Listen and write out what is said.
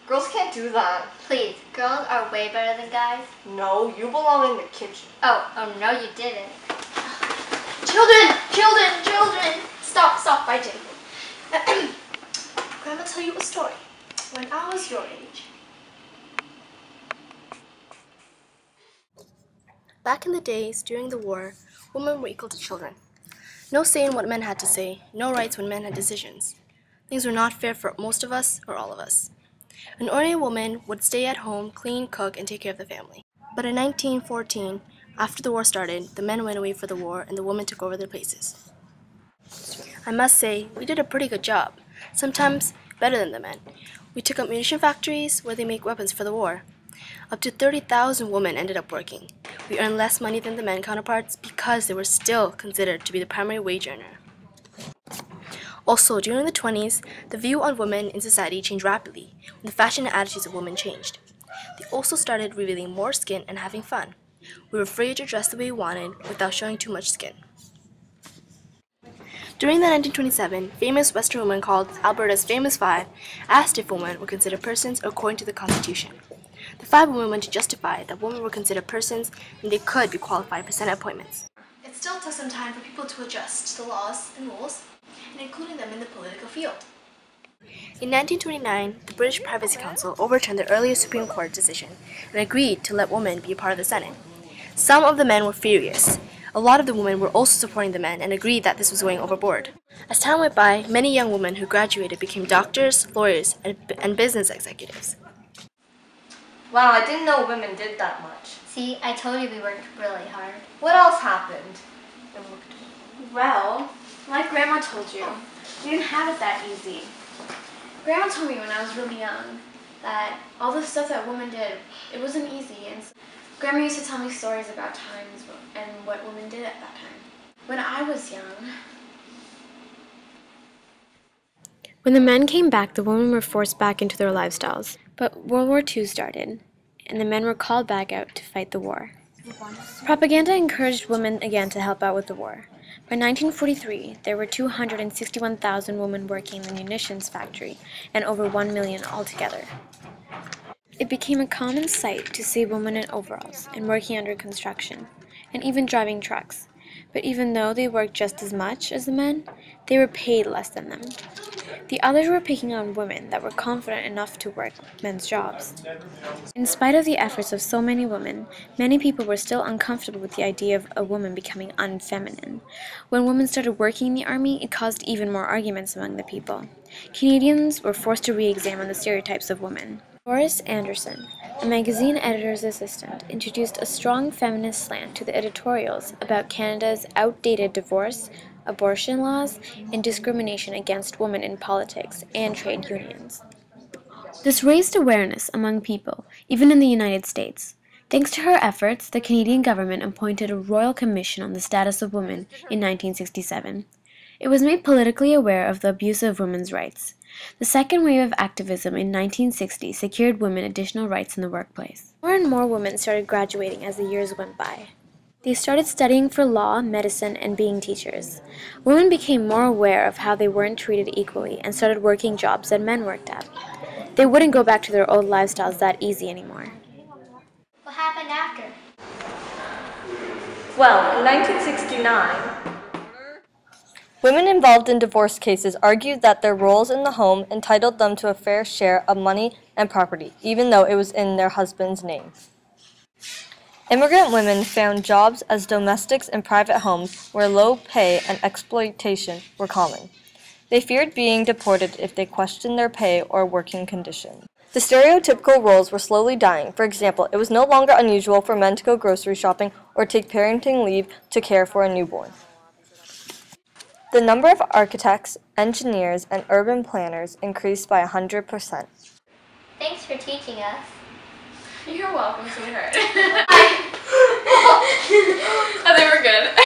Girls can't do that. Please, girls are way better than guys. No, you belong in the kitchen. Oh no you didn't. Children! Stop, by Jane. Grandma tell you a story. When I was your age. Back in the days, during the war, women were equal to children. No say in what men had to say, no rights when men had decisions. Things were not fair for most of us, or all of us. An ordinary woman would stay at home, clean, cook, and take care of the family. But in 1914, after the war started, the men went away for the war and the women took over their places. I must say, we did a pretty good job, sometimes better than the men. We took up munition factories where they make weapons for the war. Up to 30,000 women ended up working. We earned less money than the men counterparts because they were still considered to be the primary wage earner. Also, during the 20s, the view on women in society changed rapidly when the fashion and attitudes of women changed. They also started revealing more skin and having fun. We were free to dress the way we wanted without showing too much skin. During the 1927, famous Western woman called Alberta's Famous Five asked if women were considered persons according to the Constitution. The 5 women went to justify that women were considered persons and they could be qualified for Senate appointments. It still took some time for people to adjust to the laws and rules, and including them in the political field. In 1929, the British Privacy Council overturned the earlier Supreme Court decision and agreed to let women be a part of the Senate. Some of the men were furious. A lot of the women were also supporting the men and agreed that this was going overboard. As time went by, many young women who graduated became doctors, lawyers, and business executives. Wow, I didn't know women did that much. See, I told you we worked really hard. What else happened? Well, like Grandma told you, we didn't have it that easy. Grandma told me when I was really young that all the stuff that women did, it wasn't easy. And Grandma used to tell me stories about times and what women did at that time. When I was young, when the men came back, the women were forced back into their lifestyles. But World War II started, and the men were called back out to fight the war. Propaganda encouraged women again to help out with the war. By 1943, there were 261,000 women working in the munitions factory, and over 1 million altogether. It became a common sight to see women in overalls and working under construction, and even driving trucks. But even though they worked just as much as the men, they were paid less than them. The others were picking on women that were confident enough to work men's jobs. In spite of the efforts of so many women, many people were still uncomfortable with the idea of a woman becoming unfeminine. When women started working in the army, it caused even more arguments among the people. Canadians were forced to re-examine the stereotypes of women. Doris Anderson, a magazine editor's assistant, introduced a strong feminist slant to the editorials about Canada's outdated divorce, abortion laws, and discrimination against women in politics and trade unions. This raised awareness among people, even in the United States. Thanks to her efforts, the Canadian government appointed a Royal Commission on the Status of Women in 1967. It was made politically aware of the abuse of women's rights. The second wave of activism in 1960 secured women additional rights in the workplace. More and more women started graduating as the years went by. They started studying for law, medicine, and being teachers. Women became more aware of how they weren't treated equally and started working jobs that men worked at. They wouldn't go back to their old lifestyles that easy anymore. What happened after? Well, in 1969, women involved in divorce cases argued that their roles in the home entitled them to a fair share of money and property, even though it was in their husband's name. Immigrant women found jobs as domestics in private homes where low pay and exploitation were common. They feared being deported if they questioned their pay or working conditions. The stereotypical roles were slowly dying. For example, it was no longer unusual for men to go grocery shopping or take parenting leave to care for a newborn. The number of architects, engineers, and urban planners increased by 100%. Thanks for teaching us. you're welcome, sweetheart. I think we're good.